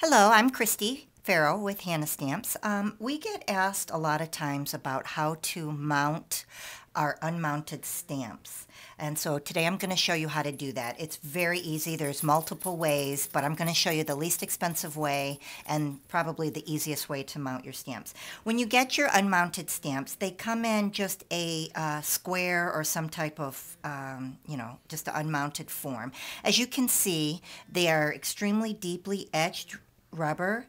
Hello, I'm Christy Farrow with Hannah Stamps. We get asked a lot of times about how to mount our unmounted stamps. And so today I'm going to show you how to do that. It's very easy. There's multiple ways, but I'm going to show you the least expensive way and probably the easiest way to mount your stamps. When you get your unmounted stamps, they come in just a square or some type of, just an unmounted form. As you can see, they are extremely deeply etched rubber,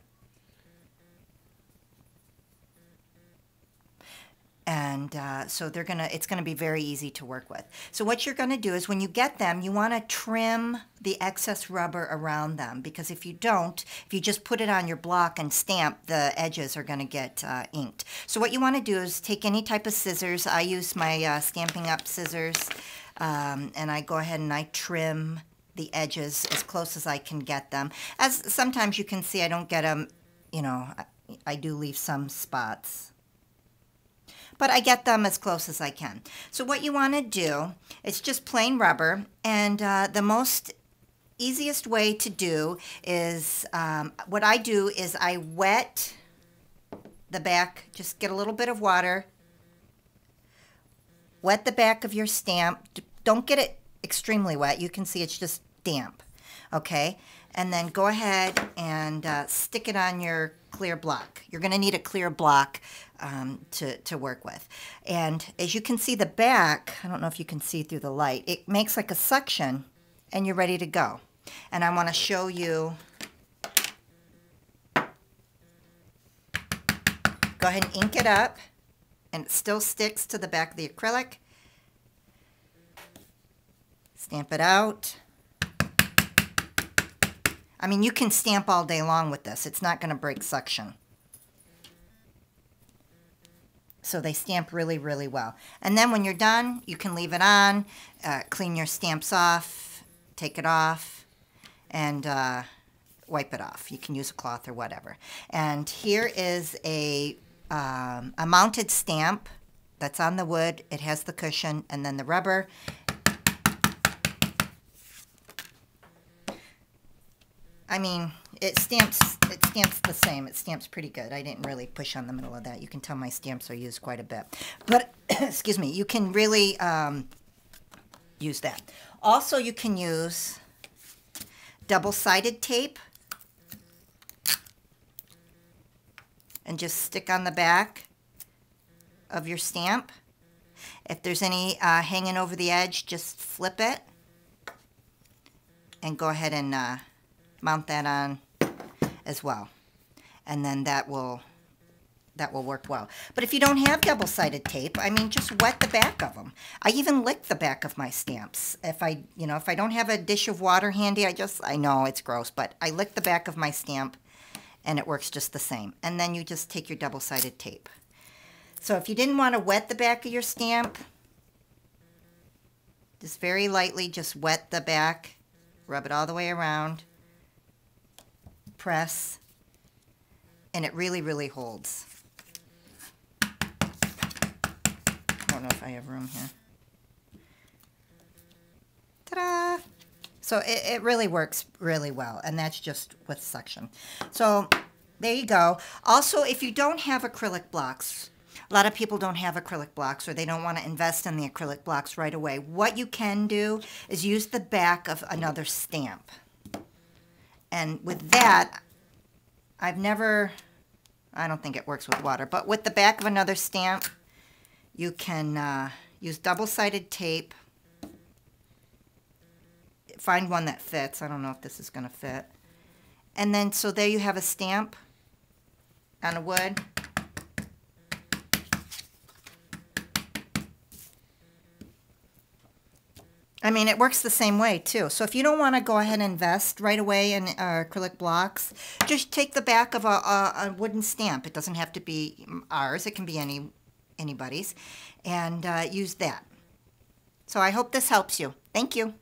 and so it's gonna be very easy to work with. So what you're gonna do is when you get them, you want to trim the excess rubber around them, because if you don't, if you just put it on your block and stamp, the edges are gonna get inked. So what you want to do is take any type of scissors. I use my Stampin' Up scissors, and I go ahead and I trim the edges as close as I can get them. As sometimes you can see I don't get them, I do leave some spots, but I get them as close as I can. So what you want to do, it's just plain rubber, and the most easiest way to do is, what I do is I wet the back, just get a little bit of water, wet the back of your stamp. Don't get it extremely wet. You can see it's just damp, okay? And then go ahead and stick it on your clear block. You're going to need a clear block to work with. And as you can see the back, I don't know if you can see through the light, it makes like a suction, and you're ready to go. And I want to show you. Go ahead and ink it up, and it still sticks to the back of the acrylic. Stamp it out. I mean, you can stamp all day long with this. It's not going to break suction. So they stamp really, really well. And then when you're done, you can leave it on, clean your stamps off, take it off, and wipe it off. You can use a cloth or whatever. And here is a mounted stamp that's on the wood. It has the cushion and then the rubber. I mean, it stamps the same. It stamps pretty good. I didn't really push on the middle of that. You can tell my stamps are used quite a bit. But, excuse me, you can really use that. Also, you can use double-sided tape and just stick on the back of your stamp. If there's any hanging over the edge, just flip it and go ahead and mount that on as well, and then that will work well. But if you don't have double-sided tape, I mean, just wet the back of them. I even lick the back of my stamps. If I don't have a dish of water handy, I know it's gross, but I lick the back of my stamp, and it works just the same. And then you just take your double-sided tape. So if you didn't want to wet the back of your stamp, just very lightly, just wet the back, rub it all the way around, press, and it really, really holds. I don't know if I have room here. Ta-da! So it really works really well, and that's just with suction. So there you go. Also, if you don't have acrylic blocks, a lot of people don't have acrylic blocks, or they don't want to invest in the acrylic blocks right away. What you can do is use the back of another stamp. And with that, I don't think it works with water, but with the back of another stamp, you can use double-sided tape. Find one that fits. I don't know if this is going to fit. And then, so there you have a stamp on a wood. I mean, it works the same way, too. So if you don't want to go ahead and invest right away in acrylic blocks, just take the back of a wooden stamp. It doesn't have to be ours. It can be anybody's. And use that. So I hope this helps you. Thank you.